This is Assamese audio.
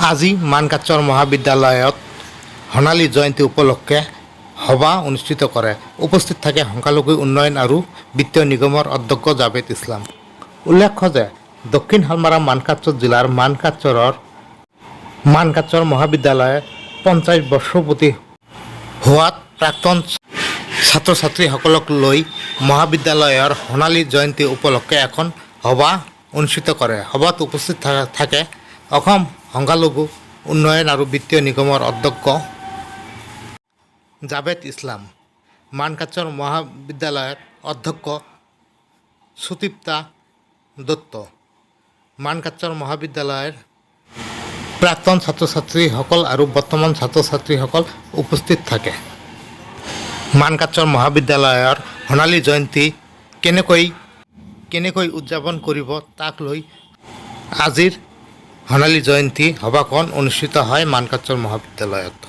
আজি মানকাচৰ মহাবিদ্যালয়ত সোণালী জয়ন্তী উপলক্ষে সভা অনুষ্ঠিত কৰে। উপস্থিত থাকে সংখ্যালঘু উন্নয়ন আৰু বিত্তীয় নিগমৰ অধ্যক্ষ জাভেদ ইছলাম। উল্লেখ্য যে দক্ষিণ শালমাৰা মানকাচৰ জিলাৰ মানকাচৰ মহাবিদ্যালয়ে 50 বৰ্ষপূৰ্তি হোৱাত প্ৰাক্তন ছাত্ৰ ছাত্ৰীসকলক লৈ মহাবিদ্যালয়ৰ সোণালী জয়ন্তী উপলক্ষে এখন সভা অনুষ্ঠিত কৰে। সভাত উপস্থিত থাকে অসম সংখ্যালঘু উন্নয়ন আৰু বিত্তীয় নিগমৰ অধ্যক্ষ জাভেদ ইছলাম, মানকাচৰ মহাবিদ্যালয়ৰ অধ্যক্ষ সুতীপ্তা দত্ত, মানকাচৰ মহাবিদ্যালয়ৰ প্ৰাক্তন ছাত্ৰ ছাত্ৰীসকল আৰু বৰ্তমান ছাত্ৰ ছাত্ৰীসকল উপস্থিত থাকে। মানকাচৰ মহাবিদ্যালয়ৰ সোণালী জয়ন্তী কেনেকৈ উদযাপন কৰিব তাক লৈ আজিৰ সোণালী জয়ন্তী সভাখন অনুষ্ঠিত হয় মানকাচৰ মহাবিদ্যালয়ত।